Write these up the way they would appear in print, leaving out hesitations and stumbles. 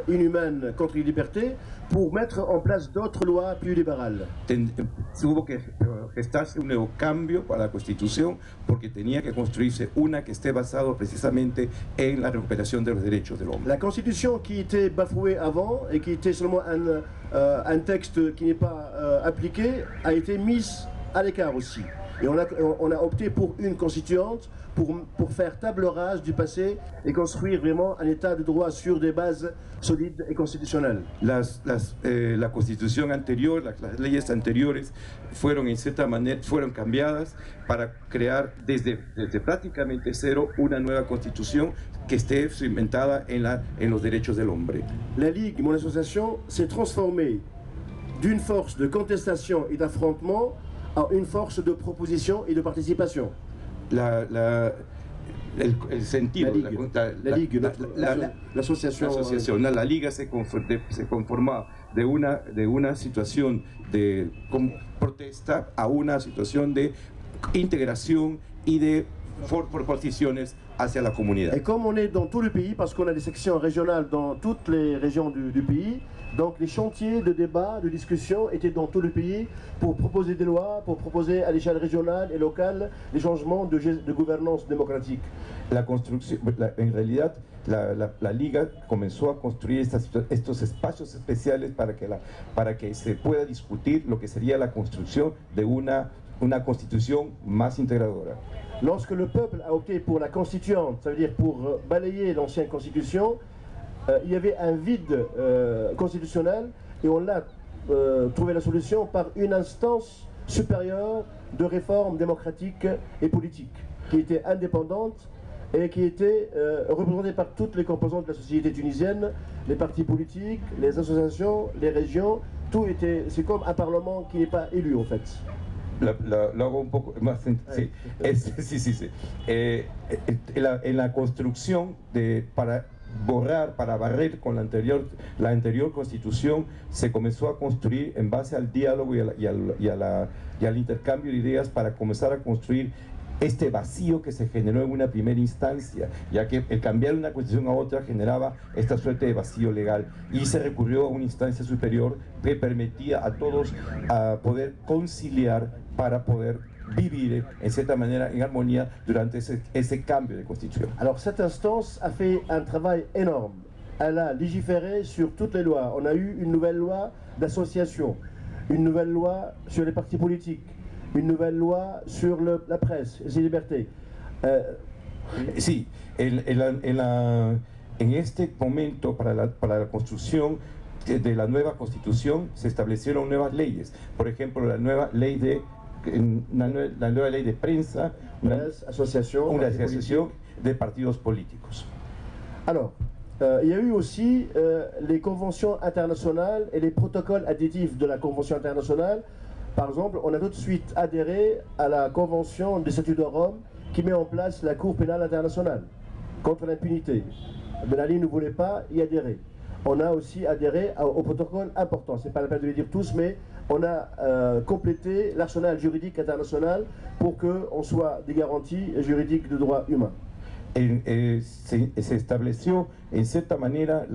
inhumaine contre les libertés pour mettre en place d'autres lois plus libérales. Tuvo que gestarse un nuevo cambio para la Constitución porque tenía que construirse una que esté basada precisamente en la recuperación de los derechos del hombre. La Constitution qui était bafouée avant et qui était seulement un texte qui n'est pas appliqué a été mise à l'écart aussi. Et on a opté pour une constituante pour faire table rase du passé et construire vraiment un état de droit sur des bases solides et constitutionnelles. La constitución anterior, las leyes anteriores fueron en cierta manera cambiadas para crear desde prácticamente cero una nueva constitución que esté cimentada en los derechos del hombre. La Ligue, mon association, s'est transformée d'une force de contestation et d'affrontement à une force de proposition et de participation. El sentido, l'association. La Liga se conformaba de una situación de protesta a una situación de integración y de proposiciones hacia la comunidad. Et comme on est dans tout le pays, parce qu'on a des sections régionales dans toutes les régions du pays, donc les chantiers de débat, de discussion étaient dans tout le pays pour proposer des lois, pour proposer à l'échelle régionale et locale les changements de gouvernance démocratique. En realidad, la Liga comenzó a construir estos espacios especiales para que se pueda discutir lo que sería la construcción de una constitución más integradora. Lorsque le peuple a opté pour la constituante, ça veut dire pour balayer l'ancienne constitution, il y avait un vide constitutionnel et on a trouvé la solution par une instance supérieure de réforme démocratique et politique qui était indépendante et qui était représentée par toutes les composantes de la société tunisienne, les partis politiques, les associations, les régions, tout était, c'est comme un parlement qui n'est pas élu en fait. Lo hago un poco más. Sí. En la construcción para barrer con la anterior constitución, se comenzó a construir en base al diálogo y al intercambio de ideas para comenzar a construir este vacío que se generó en una primera instancia, ya que el cambiar una constitución a otra generaba esta suerte de vacío legal, y se recurrió a una instancia superior que permitía a todos poder conciliar para poder vivir en cierta manera en armonía durante ese cambio de constitución. Alors cette instance a fait un travail énorme. Elle a légiféré sur toutes les lois. On a eu une nouvelle loi d'association, une nouvelle loi sur les partis politiques, une nouvelle loi sur la presse et ses libertés. Sí, en este momento para la construcción de la nueva constitución se establecieron nuevas leyes. Por ejemplo, la nueva ley de prensa, una asociación de partidos políticos. Alors, il y a eu aussi les conventions internationales et les protocoles additifs de la convention internationale. Par exemple, on a tout de suite adhéré à la Convention des statuts de Rome qui met en place la Cour pénale internationale contre l'impunité. Ben Ali ne voulait pas y adhérer. On a aussi adhéré au protocole important, c'est pas la peine de les dire tous, mais on a complété l'arsenal juridique international pour qu'on soit des garanties juridiques de droits humains. Se estableció en cierta manera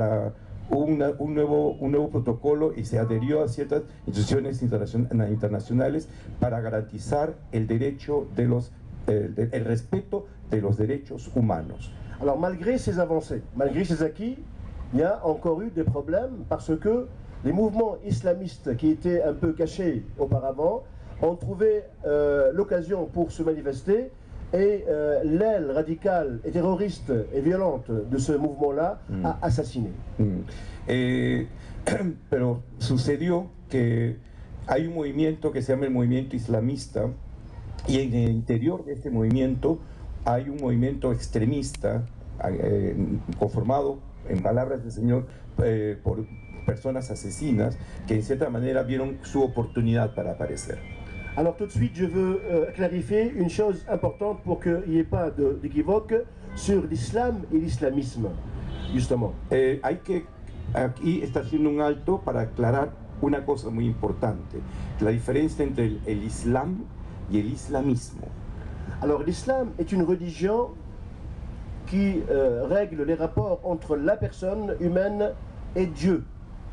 un nuevo protocolo y se adherió a ciertas instituciones internacionales para garantizar el derecho el respeto de los derechos humanos. Alors malgré ces avancées, malgré ces acquis, il y a encore eu des problèmes parce que les mouvements islamistes qui étaient un peu cachés auparavant ont trouvé l'occasion pour se manifester. Et l'aile radicale et terroriste et violente de ce mouvement-là a assassiné. Pero sucedió que hay un movimiento que se llama el movimiento islamista, y en el interior de este movimiento hay un movimiento extremista conformado, en palabras del Señor, por personas asesinas que en cierta manera vieron su oportunidad para aparecer. Alors tout de suite, je veux clarifier une chose importante pour qu'il n'y ait pas d'équivoque sur l'islam et l'islamisme, justement. Hay que aquí está haciendo un alto para aclarar una cosa muy importante, la diferencia entre el islam y el islamismo. Alors l'islam est une religion qui règle les rapports entre la personne humaine et Dieu.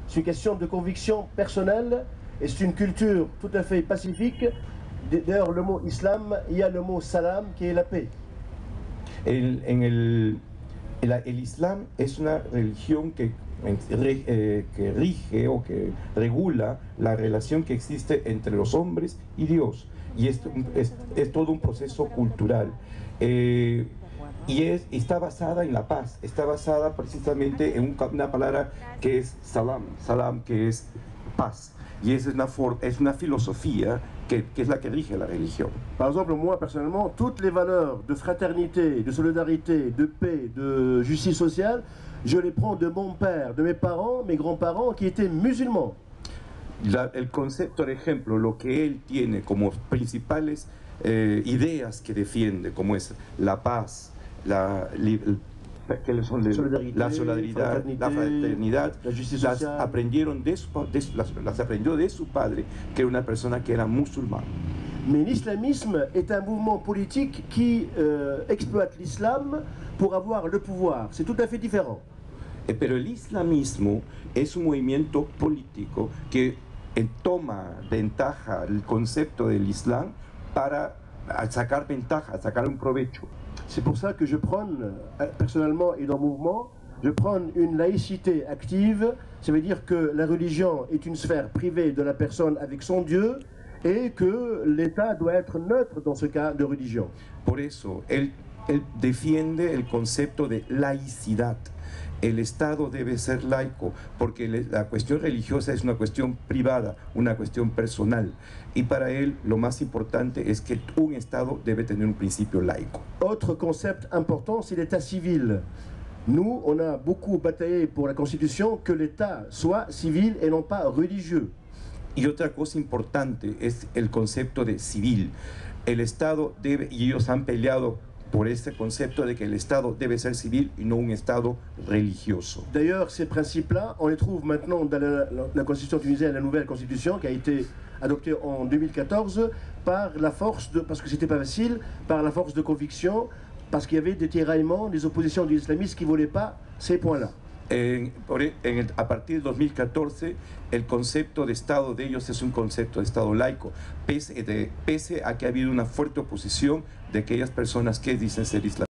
C'est une question de conviction personnelle et c'est une culture tout à fait pacifique. D'ailleurs, le mot islam, il y a le mot salam qui est la paix. El Islam es una religión que rige o que regula la relación que existe entre los hombres y Dios. Y esto es todo un proceso cultural. Y está basada en la paz, está basada precisamente en una palabra que es salam, que es paz. Y esa es una filosofía que es la que rige la religión. Par exemple, moi personnellement, toutes les valeurs de fraternité, de solidarité, de paix, de justice sociale, je les prends de mon père, de mes parents, mes grands-parents qui étaient musulmans. El concepto, por ejemplo, lo que él tiene como principales ideas que defiende, como es la paz, la solidaridad, la fraternidad, las aprendió de su padre, que era una persona que era musulmán. Mais l'islamisme est un mouvement politique qui exploite l'islam pour avoir le pouvoir. C'est tout à fait différent. Pero el islamismo es un movimiento político que toma ventaja el concepto del Islam para sacar ventaja, sacar un provecho. C'est pour ça que je prône, personnellement et dans le mouvement, je prône une laïcité active. Ça veut dire que la religion est une sphère privée de la personne avec son Dieu et que l'État doit être neutre dans ce cas de religion. Por eso, él defiende el concepto de laicidad. El Estado debe ser laico, porque la cuestión religiosa es una cuestión privada, una cuestión personal. Y para él lo más importante es que un Estado debe tener un principio laico. Autre concept important, c'est l'État civil. Nous, on a beaucoup bataillé pour la Constitution que l'État soit civil et non pas religieux. Y otra cosa importante es el concepto de civil. El Estado debe, y ellos han peleado por este concepto de que el Estado debe ser civil y no un Estado religioso. D'ailleurs, ces principes-là, on les trouve maintenant dans la Constitution tunisienne, la nouvelle Constitution qui a été adoptée en 2014 par la force de, parce que c'était pas facile, par la force de conviction, parce qu'il y avait des tiraillements, des oppositions des islamistes qui ne voulaient pas ces points-là. A partir de 2014, el concepto de Estado de ellos es un concepto de Estado laico, pese a que ha habido una fuerte oposición de aquellas personas que dicen ser islamistas.